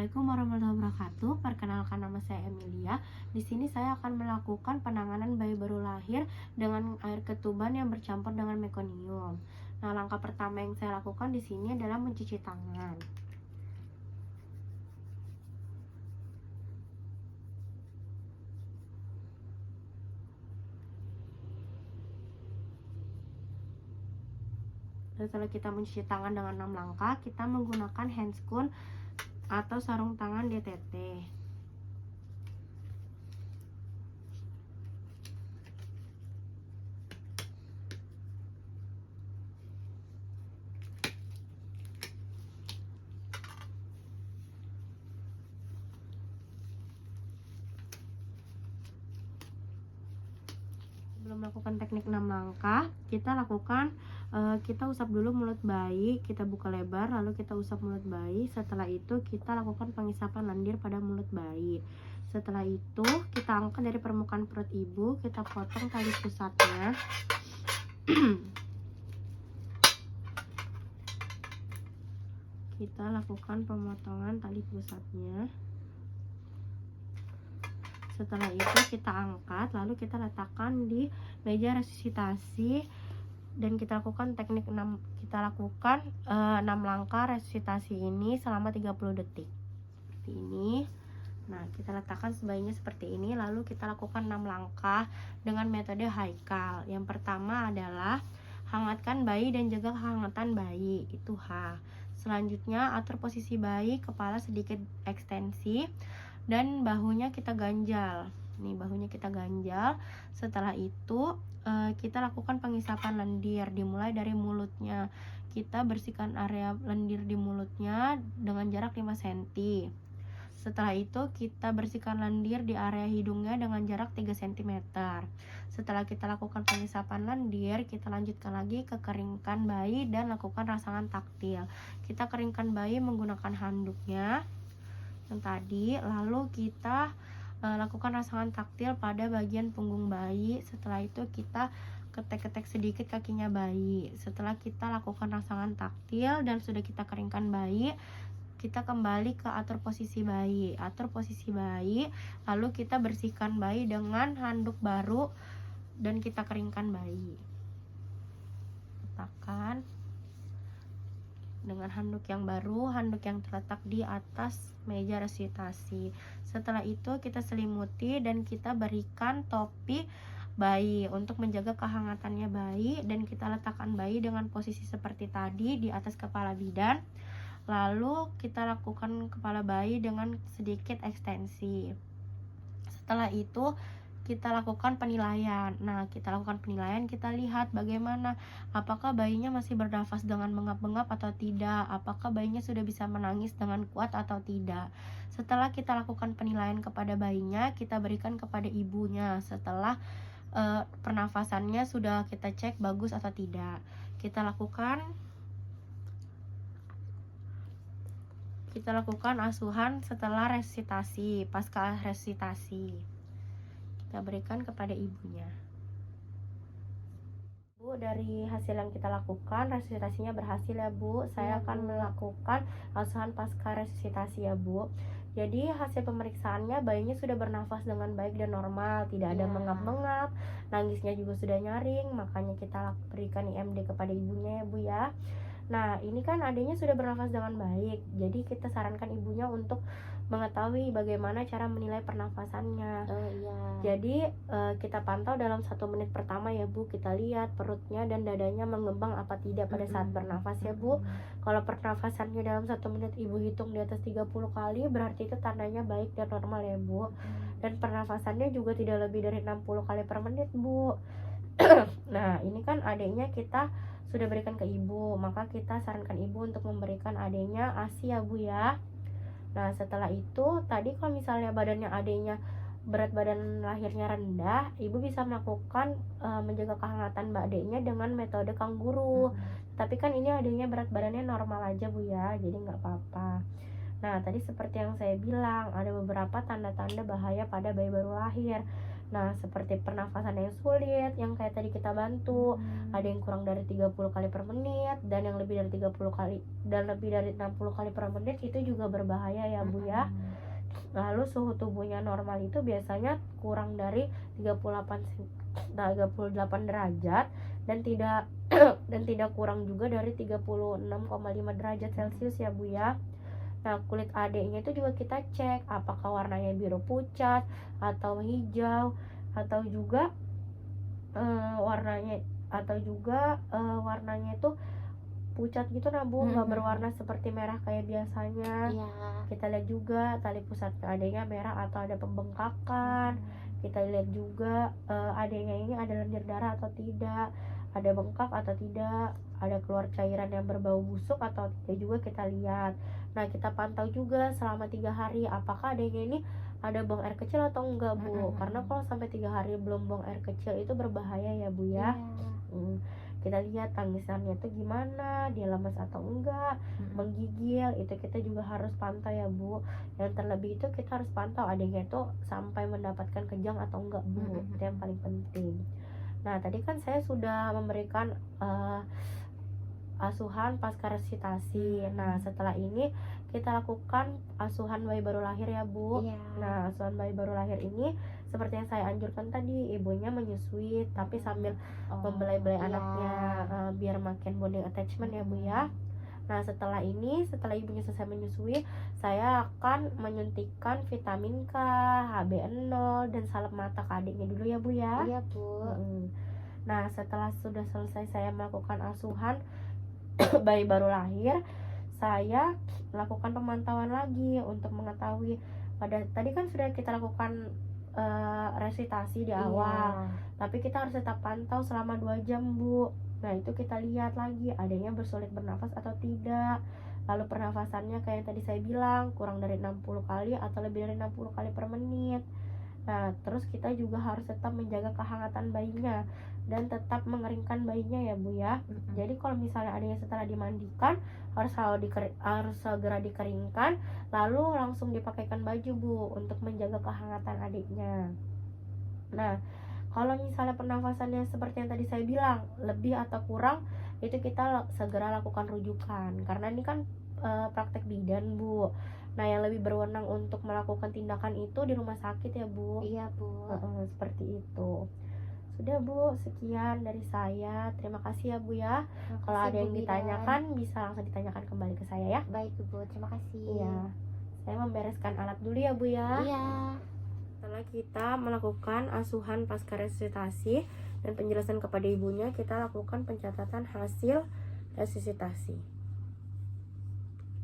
Assalamualaikum warahmatullahi wabarakatuh. Perkenalkan, nama saya Emilia. Di sini saya akan melakukan penanganan bayi baru lahir dengan air ketuban yang bercampur dengan mekonium. Nah, langkah pertama yang saya lakukan di sini adalah mencuci tangan. Setelah kita mencuci tangan dengan 6 langkah, kita menggunakan handscoon atau sarung tangan DTT. Sebelum melakukan teknik 6 langkah, kita usap dulu mulut bayi, kita buka lebar, lalu kita usap mulut bayi. Setelah itu kita lakukan pengisapan lendir pada mulut bayi. Setelah itu kita angkat dari permukaan perut ibu, kita potong tali pusatnya. Kita lakukan pemotongan tali pusatnya. Setelah itu kita angkat, lalu kita letakkan di meja resusitasi dan kita lakukan 6 langkah resusitasi ini selama 30 detik. Seperti ini. Nah, kita letakkan bayinya seperti ini, lalu kita lakukan 6 langkah dengan metode Haikal. Yang pertama adalah hangatkan bayi dan jaga kehangatan bayi, itu H. Selanjutnya atur posisi bayi, kepala sedikit ekstensi dan bahunya kita ganjal. Nih, bahunya kita ganjal. Setelah itu kita lakukan pengisapan lendir, dimulai dari mulutnya. Kita bersihkan area lendir di mulutnya dengan jarak 5 cm. Setelah itu kita bersihkan lendir di area hidungnya dengan jarak 3 cm. Setelah kita lakukan pengisapan lendir, kita lanjutkan lagi ke keringkan bayi dan lakukan rasangan taktil. Kita keringkan bayi menggunakan handuknya yang tadi, lalu kita lakukan rasangan taktil pada bagian punggung bayi. Setelah itu kita ketek-ketek sedikit kakinya bayi. Setelah kita lakukan rasangan taktil dan sudah kita keringkan bayi, kita kembali ke atur posisi bayi. Atur posisi bayi, lalu kita bersihkan bayi dengan handuk baru dan kita keringkan bayi. Letakkan dengan handuk yang baru, handuk yang terletak di atas meja resusitasi. Setelah itu kita selimuti dan kita berikan topi bayi untuk menjaga kehangatannya bayi, dan kita letakkan bayi dengan posisi seperti tadi di atas kepala bidan. Lalu kita lakukan kepala bayi dengan sedikit ekstensi. Setelah itu kita lakukan penilaian. Nah, kita lakukan penilaian, kita lihat bagaimana, apakah bayinya masih bernafas dengan bengap-bengap atau tidak, apakah bayinya sudah bisa menangis dengan kuat atau tidak. Setelah kita lakukan penilaian kepada bayinya, kita berikan kepada ibunya setelah pernafasannya sudah kita cek bagus atau tidak. Kita lakukan asuhan setelah resusitasi, pasca resusitasi. Kita berikan kepada ibunya. Bu, dari hasil yang kita lakukan, resusitasinya berhasil ya Bu. Saya akan melakukan asuhan pasca resusitasi ya Bu. Jadi hasil pemeriksaannya bayinya sudah bernafas dengan baik dan normal, tidak ada mengap-mengap, nangisnya juga sudah nyaring, makanya kita berikan IMD kepada ibunya ya Bu ya. Nah, ini kan adanya sudah bernafas dengan baik, jadi kita sarankan ibunya untuk mengetahui bagaimana cara menilai pernafasannya. Jadi kita pantau dalam 1 menit pertama ya Bu, kita lihat perutnya dan dadanya mengembang apa tidak pada saat bernafas ya Bu. Kalau pernafasannya dalam 1 menit ibu hitung di atas 30 kali, berarti itu tandanya baik dan normal ya Bu. Dan pernafasannya juga tidak lebih dari 60 kali per menit Bu. Nah, ini kan adanya kita sudah berikan ke ibu, maka kita sarankan ibu untuk memberikan adanya ASI ya Bu ya. Nah, setelah itu tadi kalau misalnya badannya adanya berat badan lahirnya rendah, ibu bisa melakukan menjaga kehangatan mbak adeknya dengan metode kangguru. Tapi kan ini adanya berat badannya normal aja Bu ya, jadi nggak apa-apa. Nah, tadi seperti yang saya bilang, ada beberapa tanda-tanda bahaya pada bayi baru lahir. Nah, seperti pernafasan yang sulit, yang kayak tadi kita bantu, ada yang kurang dari 30 kali per menit, dan yang lebih dari 30 kali, dan lebih dari 60 kali per menit itu juga berbahaya ya Bu ya. Lalu suhu tubuhnya normal itu biasanya kurang dari 38 derajat dan tidak dan tidak kurang juga dari 36,5 derajat Celcius ya Bu ya. Nah, kulit adiknya itu juga kita cek apakah warnanya biru pucat atau hijau, atau juga warnanya itu pucat gitu nah Bu, nggak berwarna seperti merah kayak biasanya. Kita lihat juga tali pusat adanya merah atau ada pembengkakan. Kita lihat juga adanya ini ada lendir darah atau tidak, ada bengkak atau tidak, ada keluar cairan yang berbau busuk atau tidak juga kita lihat. Nah, kita pantau juga selama 3 hari apakah adanya ini ada buang air kecil atau enggak Bu, karena kalau sampai 3 hari belum buang air kecil itu berbahaya ya Bu ya. Kita lihat tangisannya tuh gimana, dia lemas atau enggak, menggigil, itu kita juga harus pantau ya Bu. Yang terlebih itu kita harus pantau adanya itu sampai mendapatkan kejang atau enggak Bu, itu yang paling penting. Nah, tadi kan saya sudah memberikan asuhan pasca resitasi. Nah, setelah ini kita lakukan asuhan bayi baru lahir ya Bu. Nah, asuhan bayi baru lahir ini seperti yang saya anjurkan tadi, ibunya menyusui tapi sambil membelai-belai anaknya biar makin bonding attachment ya Bu ya. Nah, setelah ibunya selesai menyusui, saya akan menyuntikkan vitamin K, HB0 dan salep mata ke adiknya dulu ya Bu ya. Iya Bu. Nah, setelah sudah selesai saya melakukan asuhan bayi baru lahir, saya lakukan pemantauan lagi untuk mengetahui tadi kan sudah kita lakukan resitasi di awal, tapi kita harus tetap pantau selama 2 jam Bu. Nah, itu kita lihat lagi adanya bersulit bernafas atau tidak, lalu pernafasannya kayak yang tadi saya bilang kurang dari 60 kali atau lebih dari 60 kali per menit. Nah, terus kita juga harus tetap menjaga kehangatan bayinya dan tetap mengeringkan bayinya ya Bu ya. Jadi kalau misalnya adanya setelah dimandikan harus segera dikeringkan, lalu langsung dipakaikan baju Bu untuk menjaga kehangatan adiknya. Nah, kalau misalnya pernafasannya seperti yang tadi saya bilang lebih atau kurang, itu kita segera lakukan rujukan karena ini kan praktek bidan Bu. Nah, yang lebih berwenang untuk melakukan tindakan itu di rumah sakit ya Bu. Iya Bu. Seperti itu. Sudah Bu, sekian dari saya. Terima kasih ya Bu ya. Kalau ada yang ditanyakan bisa langsung ditanyakan kembali ke saya ya. Baik Bu, terima kasih. Iya. Saya membereskan alat dulu ya Bu ya. Iya. Setelah kita melakukan asuhan pasca resusitasi dan penjelasan kepada ibunya, kita lakukan pencatatan hasil resusitasi.